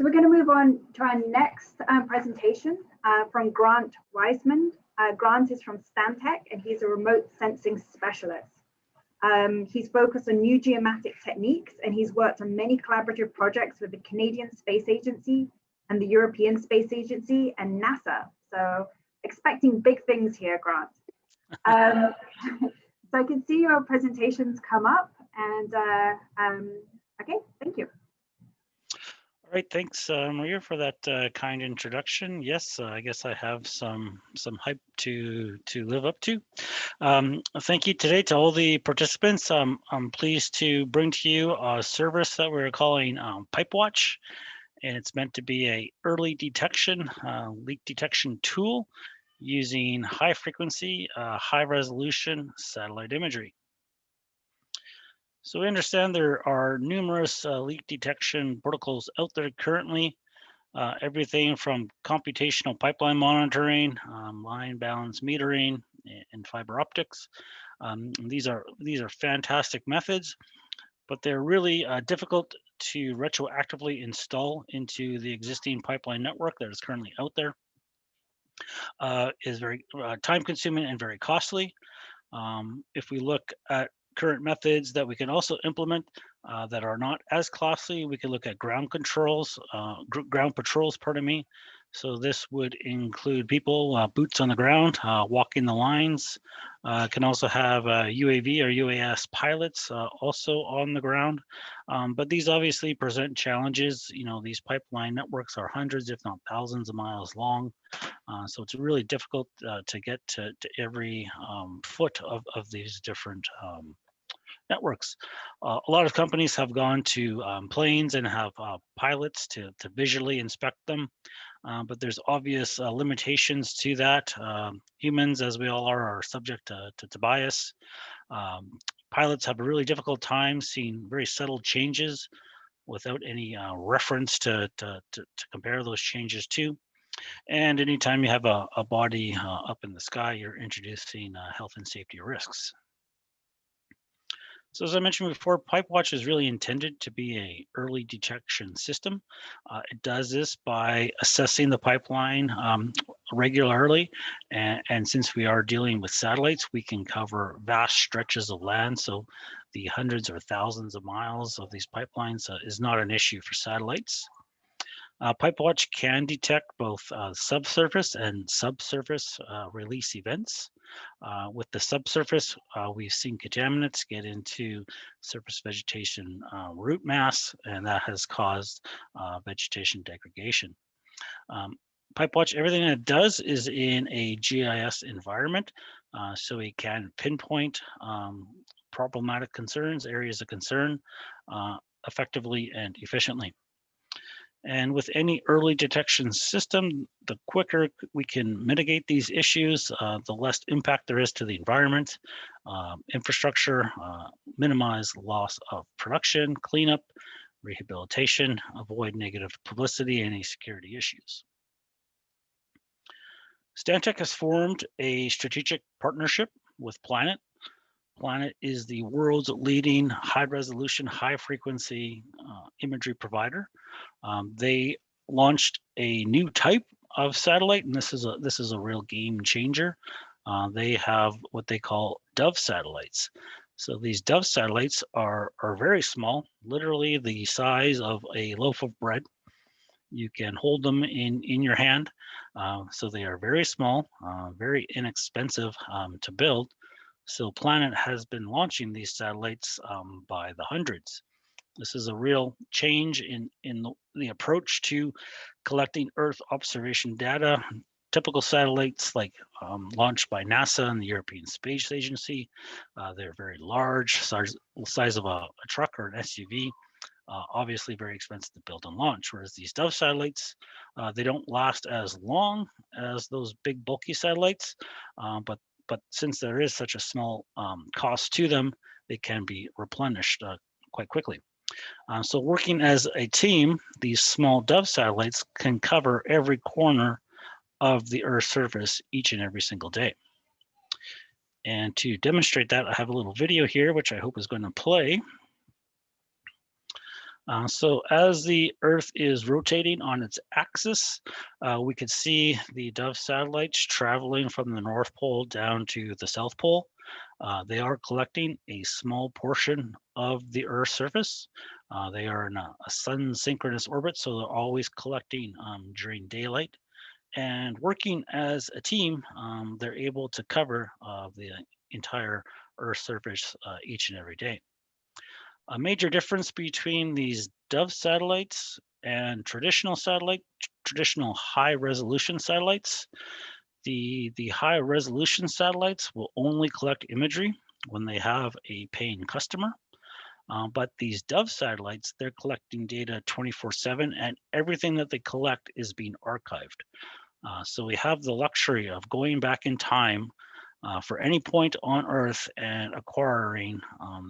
So we're going to move on to our next presentation from Grant Wiseman. Grant is from Stantec, and he's a remote sensing specialist. He's focused on new geomatic techniques, and he's worked on many collaborative projects with the Canadian Space Agency and the European Space Agency and NASA. So expecting big things here, Grant. So I can see your presentations come up, and okay, thank you. All right, thanks, Maria, for that kind introduction. Yes, I guess I have some hype to live up to. Thank you today to all the participants. I'm pleased to bring to you a service that we're calling PipeWATCH, and it's meant to be a early detection, leak detection tool using high frequency, high resolution satellite imagery. So we understand there are numerous leak detection protocols out there currently, everything from computational pipeline monitoring, line balance metering, and fiber optics. These are fantastic methods, but they're really difficult to retroactively install into the existing pipeline network that is currently out there. Is very time consuming and very costly. If we look at current methods that we can also implement that are not as costly, we can look at ground controls, ground patrols, pardon me. So this would include people, boots on the ground, walking the lines. Can also have UAV or UAS pilots also on the ground. But these obviously present challenges. You know, these pipeline networks are hundreds, if not thousands of miles long. So it's really difficult to get to every foot of these different networks. A lot of companies have gone to planes and have pilots to visually inspect them, but there's obvious limitations to that. Humans, as we all are subject to bias. Pilots have a really difficult time seeing very subtle changes without any reference to compare those changes to. And anytime you have a body up in the sky, you're introducing health and safety risks. So as I mentioned before, PipeWATCH is really intended to be an early detection system. It does this by assessing the pipeline regularly. And since we are dealing with satellites, we can cover vast stretches of land. So the hundreds or thousands of miles of these pipelines is not an issue for satellites. PipeWATCH can detect both subsurface and subsurface release events. With the subsurface, we've seen contaminants get into surface vegetation root mass, and that has caused vegetation degradation. PipeWATCH, everything it does is in a GIS environment, so it can pinpoint problematic concerns, areas of concern, effectively and efficiently. And with any early detection system, the quicker we can mitigate these issues, the less impact there is to the environment, infrastructure, minimize loss of production, cleanup, rehabilitation, avoid negative publicity, and any security issues. Stantec has formed a strategic partnership with Planet. Planet is the world's leading high-resolution, high-frequency imagery provider. They launched a new type of satellite, and this is a real game changer. They have what they call dove satellites. So these dove satellites are very small, literally the size of a loaf of bread. You can hold them in your hand. So they are very small, very inexpensive to build. So Planet has been launching these satellites by the hundreds. This is a real change in the approach to collecting Earth observation data. Typical satellites like launched by NASA and the European Space Agency, they're very large, size of a truck or an SUV. Obviously very expensive to build and launch, whereas these dove satellites, they don't last as long as those big bulky satellites, but since there is such a small cost to them, they can be replenished quite quickly. So working as a team, these small dove satellites can cover every corner of the Earth's surface each and every single day. And to demonstrate that, I have a little video here, which I hope is going to play. So as the Earth is rotating on its axis, we could see the Dove satellites traveling from the North Pole down to the South Pole. They are collecting a small portion of the Earth's surface. They are in a sun synchronous orbit, so they're always collecting during daylight. And working as a team, they're able to cover the entire Earth's surface each and every day. A major difference between these Dove satellites and traditional high resolution satellites, the high resolution satellites will only collect imagery when they have a paying customer. But these Dove satellites, they're collecting data 24/7, and everything that they collect is being archived. So we have the luxury of going back in time for any point on Earth and acquiring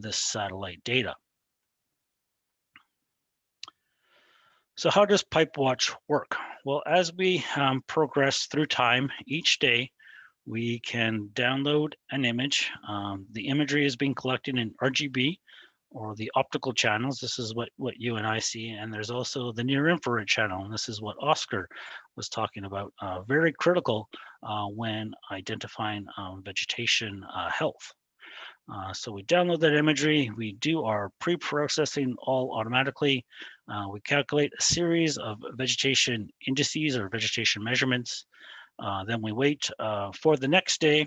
this satellite data. So how does PipeWATCH work? Well, as we progress through time, each day we can download an image. The imagery is being collected in RGB, or the optical channels. This is what you and I see. And there's also the near infrared channel. And this is what Oscar was talking about. Very critical when identifying vegetation health. So we download that imagery, we do our pre-processing all automatically. We calculate a series of vegetation indices or vegetation measurements. Then we wait for the next day,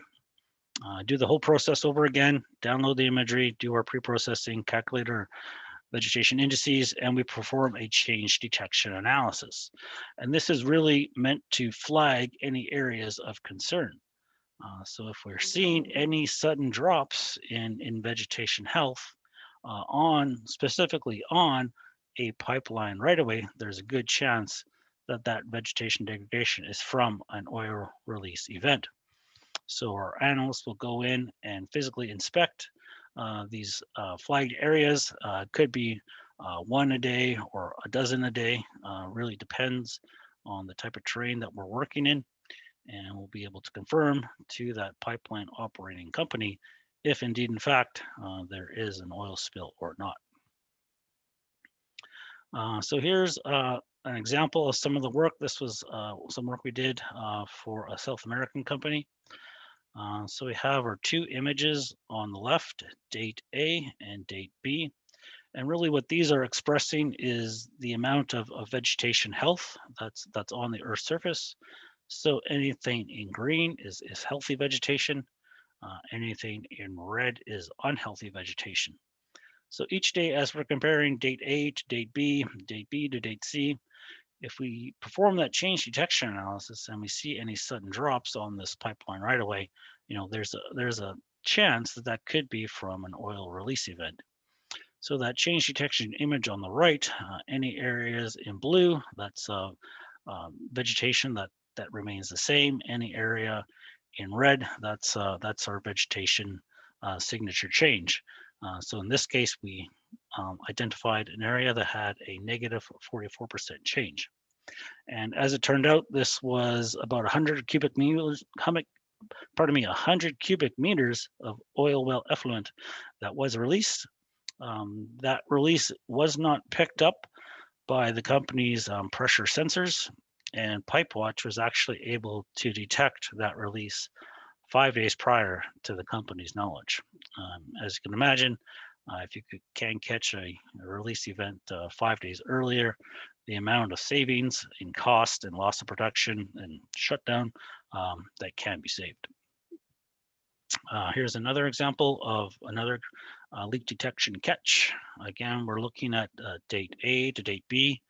do the whole process over again, download the imagery, do our pre-processing, calculate our vegetation indices, and we perform a change detection analysis. And this is really meant to flag any areas of concern. So if we're seeing any sudden drops in vegetation health specifically on a pipeline right away, there's a good chance that that vegetation degradation is from an oil release event. So our analysts will go in and physically inspect these flagged areas. Could be one a day or a dozen a day, really depends on the type of terrain that we're working in. And we'll be able to confirm to that pipeline operating company if indeed, in fact, there is an oil spill or not. So here's an example of some of the work. This was some work we did for a South American company. So we have our two images on the left, date A and date B. And really what these are expressing is the amount of vegetation health that's on the Earth's surface. So anything in green is healthy vegetation. Anything in red is unhealthy vegetation. So each day, as we're comparing date A to date B to date C, if we perform that change detection analysis and we see any sudden drops on this pipeline right away, there's a chance that that could be from an oil release event. So that change detection image on the right, any areas in blue, that's vegetation that remains the same. Any area in red, that's our vegetation signature change. So in this case, we identified an area that had a negative 44% change. And as it turned out, this was about 100 cubic meters, 100 cubic meters of oil well effluent that was released. That release was not picked up by the company's pressure sensors, and PipeWATCH was actually able to detect that release 5 days prior to the company's knowledge. As you can imagine, if you can catch a release event 5 days earlier, the amount of savings in cost and loss of production and shutdown that can be saved. Here's another example of another leak detection catch. Again, we're looking at date A to date B.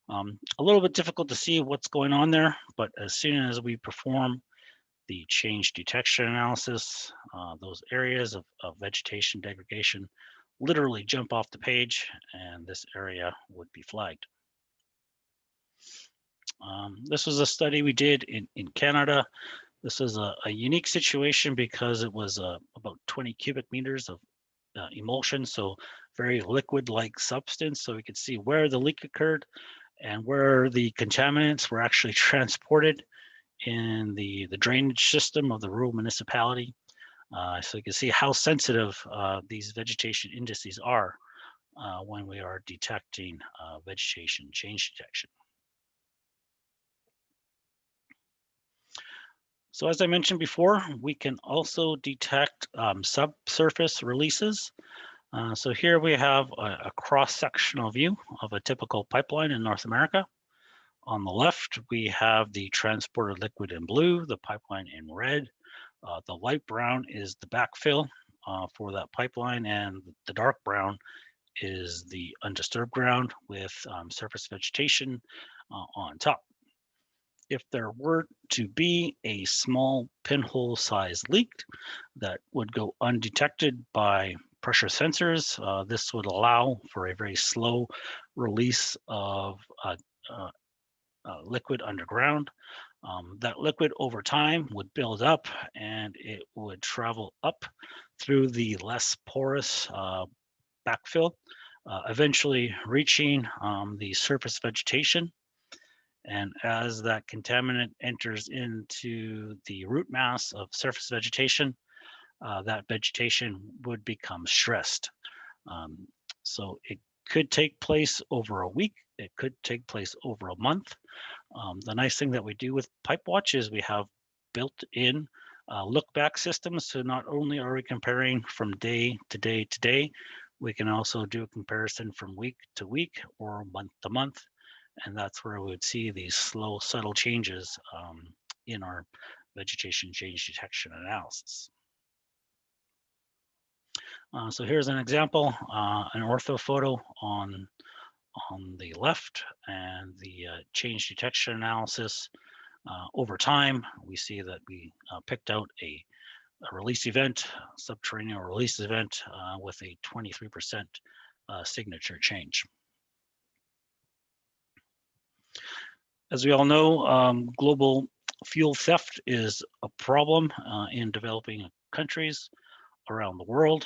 A little bit difficult to see what's going on there, but as soon as we perform the change detection analysis, those areas of vegetation degradation literally jump off the page, and this area would be flagged. This was a study we did in Canada. This is a unique situation because it was about 20 cubic meters of emulsion, so very liquid-like substance. So we could see where the leak occurred and where the contaminants were actually transported in the drainage system of the rural municipality. So you can see how sensitive these vegetation indices are when we are detecting vegetation change detection. So as I mentioned before, we can also detect subsurface releases. So here we have a cross-sectional view of a typical pipeline in North America. On the left, we have the transported liquid in blue, the pipeline in red. The light brown is the backfill for that pipeline, and the dark brown is the undisturbed ground with surface vegetation on top. If there were to be a small pinhole sized leak that would go undetected by pressure sensors, this would allow for a very slow release of liquid underground. That liquid over time would build up and it would travel up through the less porous backfill, eventually reaching the surface vegetation. And as that contaminant enters into the root mass of surface vegetation, that vegetation would become stressed. So it could take place over a week. It could take place over a month. The nice thing that we do with PipeWATCH is we have built-in look-back systems. So not only are we comparing from day to day to day, we can also do a comparison from week to week or month to month. And that's where we would see these slow, subtle changes in our vegetation change detection analysis. So here's an example, an ortho photo on the left, and the change detection analysis. Over time, we see that we picked out a release event, subterranean release event with a 23% signature change. As we all know, global fuel theft is a problem in developing countries around the world.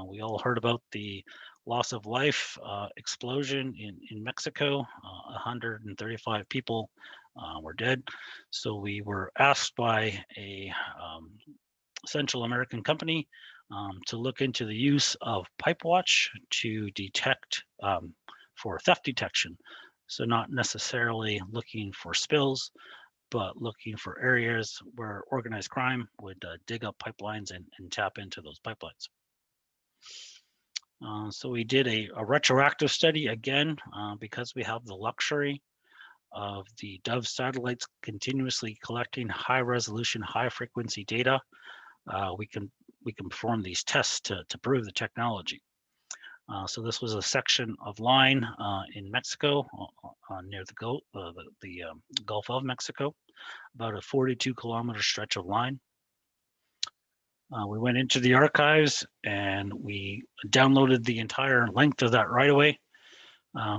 We all heard about the loss of life explosion in Mexico. 135 people were dead. So we were asked by a Central American company to look into the use of PipeWATCH to detect for theft detection. So not necessarily looking for spills, but looking for areas where organized crime would dig up pipelines and tap into those pipelines. So we did a retroactive study again, because we have the luxury of the Dove satellites continuously collecting high resolution, high frequency data. We can perform these tests to prove the technology. So this was a section of line in Mexico near the Gulf of Mexico, about a 42-kilometer stretch of line. We went into the archives and we downloaded the entire length of that right away.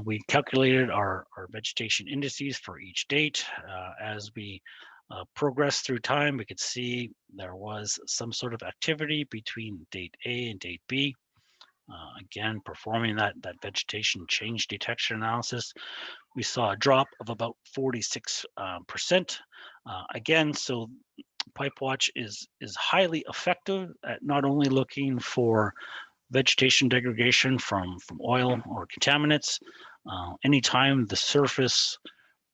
We calculated our vegetation indices for each date. As we progressed through time, we could see there was some sort of activity between date A and date B. Again, performing that vegetation change detection analysis, we saw a drop of about 46%. Again, so PipeWATCH is highly effective at not only looking for vegetation degradation from oil or contaminants. Anytime the surface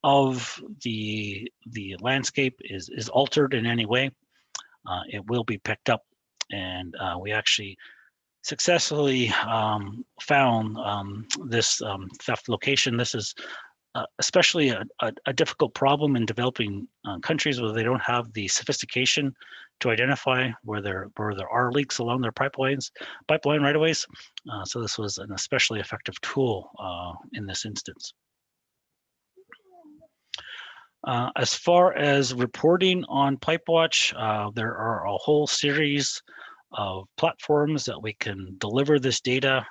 of the landscape is altered in any way, it will be picked up. And we actually successfully found this theft location. This is especially a difficult problem in developing countries where they don't have the sophistication to identify where there are leaks along their pipeline right-of-ways. So this was an especially effective tool in this instance. As far as reporting on PipeWATCH, there are a whole series of platforms that we can deliver this data.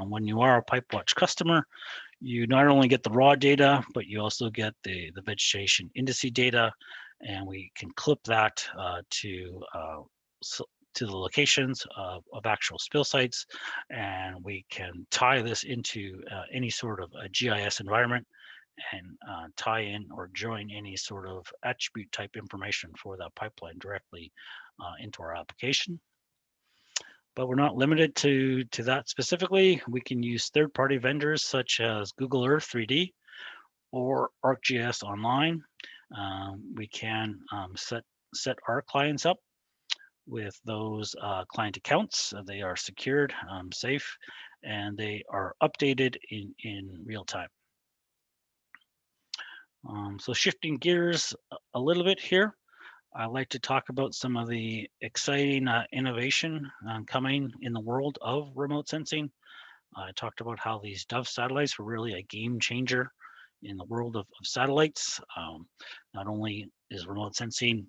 When you are a PipeWATCH customer, you not only get the raw data, but you also get the vegetation indice data, and we can clip that to the locations of actual spill sites, and we can tie this into any sort of a GIS environment and tie in or join any sort of attribute type information for that pipeline directly into our application. But we're not limited to that specifically. We can use third-party vendors such as Google Earth 3D or ArcGIS Online. We can set our clients up with those client accounts. They are secured, safe, and they are updated in real time. So shifting gears a little bit here, I'd like to talk about some of the exciting innovation coming in the world of remote sensing. I talked about how these Dove satellites were really a game changer in the world of satellites. Not only is remote sensing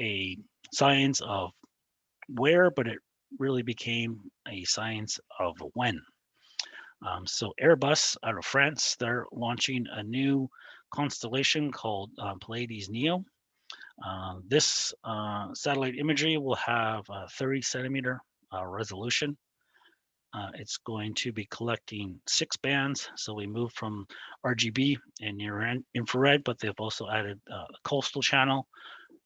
a science of where, but it really became a science of when. So Airbus out of France, they're launching a new constellation called Pleiades Neo. This satellite imagery will have a 30 centimeter resolution. It's going to be collecting 6 bands. So we moved from RGB and near infrared, but they've also added a coastal channel,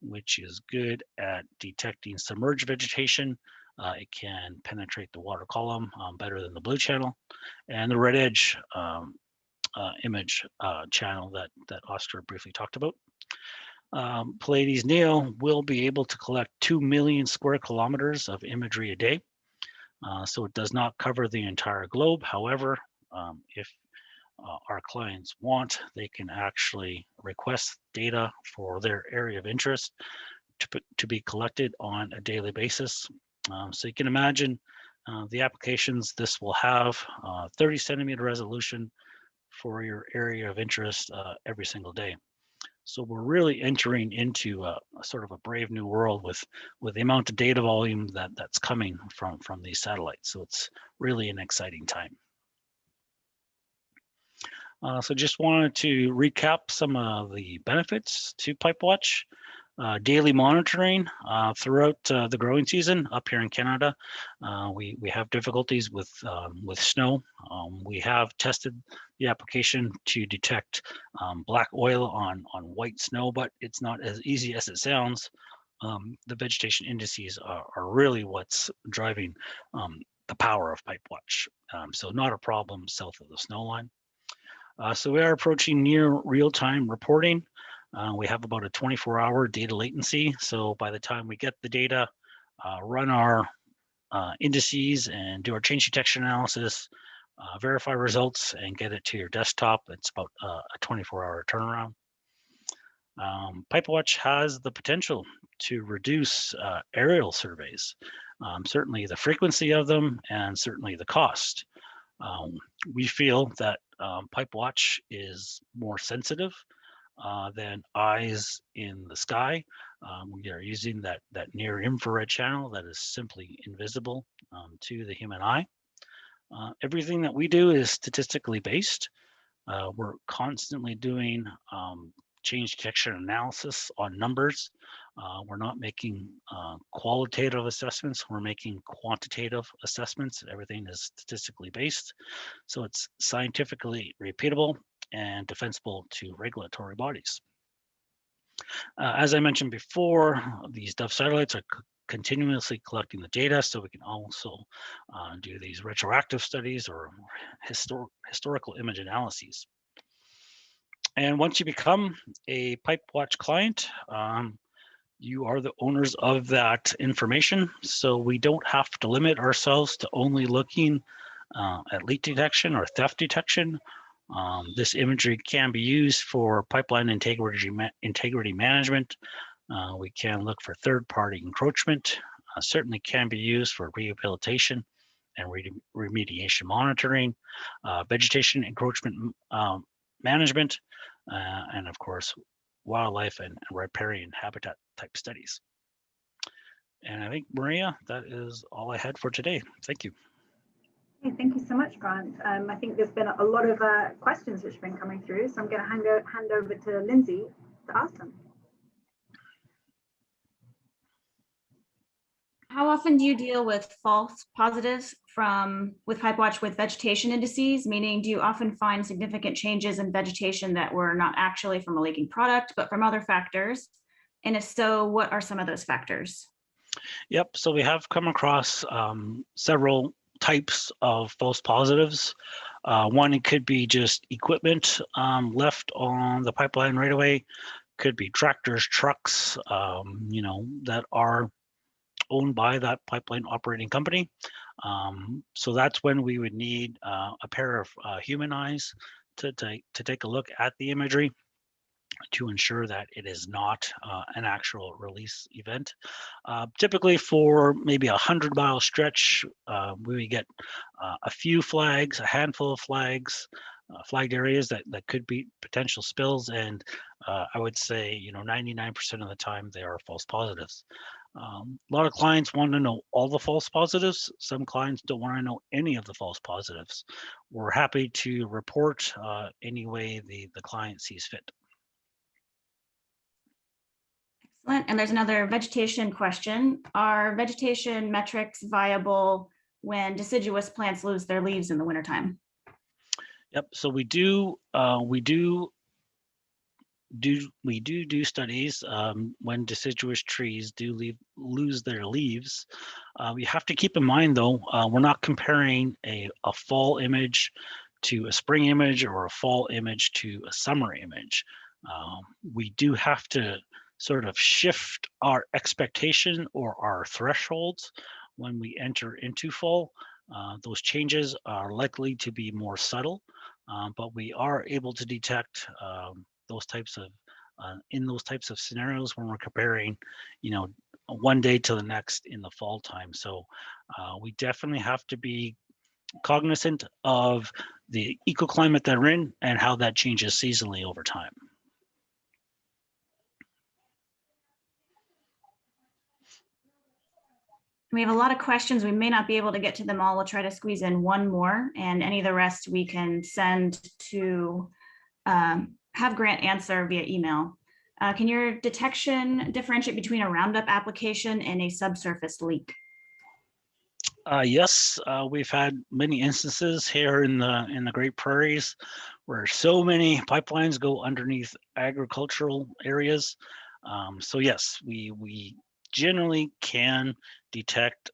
which is good at detecting submerged vegetation. It can penetrate the water column better than the blue channel, and the red edge image channel that Oscar briefly talked about. Pleiades Neo will be able to collect 2 million square kilometers of imagery a day. So it does not cover the entire globe. However, if our clients want, they can actually request data for their area of interest to be collected on a daily basis. So you can imagine the applications this will have: 30 centimeter resolution for your area of interest every single day. So we're really entering into a sort of a brave new world with the amount of data volume that's coming from these satellites. So it's really an exciting time. So just wanted to recap some of the benefits to PipeWATCH. Daily monitoring throughout the growing season up here in Canada. We have difficulties with snow. We have tested the application to detect black oil on white snow, but it's not as easy as it sounds. The vegetation indices are really what's driving the power of PipeWATCH. So not a problem south of the snow line. So we are approaching near real-time reporting. We have about a 24-hour data latency. So by the time we get the data, run our indices and do our change detection analysis, verify results and get it to your desktop, it's about a 24-hour turnaround. PipeWATCH has the potential to reduce aerial surveys, certainly the frequency of them and certainly the cost. We feel that PipeWATCH is more sensitive than eyes in the sky. We are using that near infrared channel that is simply invisible to the human eye. Everything that we do is statistically based. We're constantly doing change detection analysis on numbers. We're not making qualitative assessments, we're making quantitative assessments. Everything is statistically based, so it's scientifically repeatable and defensible to regulatory bodies. As I mentioned before, these Dove satellites are continuously collecting the data, so we can also do these retroactive studies or historical image analyses. And once you become a PipeWATCH client, you are the owners of that information. So we don't have to limit ourselves to only looking at leak detection or theft detection. This imagery can be used for pipeline integrity management. We can look for third-party encroachment. Certainly can be used for rehabilitation and remediation monitoring, vegetation encroachment management, and of course, wildlife and riparian habitat type studies. And I think, Maria, that is all I had for today. Thank you. Okay, thank you so much, Grant. I think there's been a lot of questions which have been coming through, so I'm going to hand over to Lindsay to ask them. How often do you deal with false positives with PipeWATCH with vegetation indices? Meaning, do you often find significant changes in vegetation that were not actually from a leaking product, but from other factors? And if so, what are some of those factors? Yep, so we have come across several types of false positives. One, it could be just equipment left on the pipeline right away. Could be tractors, trucks, that are owned by that pipeline operating company. So that's when we would need a pair of human eyes to take a look at the imagery to ensure that it is not an actual release event. Typically for maybe 100-mile stretch, we would get a few flags, a handful of flags, flagged areas that could be potential spills. And I would say, 99% of the time they are false positives. A lot of clients want to know all the false positives. Some clients don't want to know any of the false positives. We're happy to report any way the client sees fit. Excellent. And there's another vegetation question. Are vegetation metrics viable when deciduous plants lose their leaves in the wintertime? Yep. So we do studies when deciduous trees do lose their leaves. You have to keep in mind though, we're not comparing a fall image to a spring image or a fall image to a summer image. We do have to sort of shift our expectation or our thresholds when we enter into fall. Those changes are likely to be more subtle, but we are able to detect those types of in those types of scenarios when we're comparing, one day to the next in the fall time. So we definitely have to be cognizant of the ecoclimate that we're in and how that changes seasonally over time. We have a lot of questions. We may not be able to get to them all. We'll try to squeeze in one more, and any of the rest we can send to have Grant answer via email. Can your detection differentiate between a Roundup application and a subsurface leak? Yes, we've had many instances here in the Great Prairies where so many pipelines go underneath agricultural areas. So yes, we generally can detect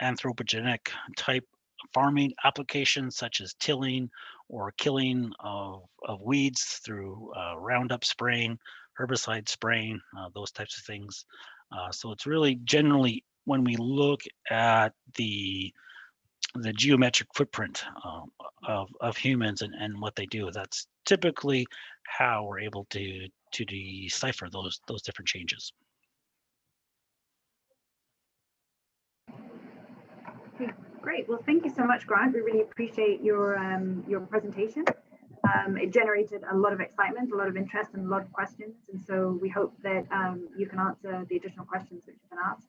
anthropogenic type farming applications such as tilling or killing of weeds through Roundup spraying, herbicide spraying, those types of things. So it's really generally when we look at the geometric footprint of humans and what they do, that's typically how we're able to decipher those different changes. Okay, great. Well, thank you so much, Grant. We really appreciate your presentation. It generated a lot of excitement, a lot of interest, and a lot of questions. And so we hope that you can answer the additional questions which have been asked.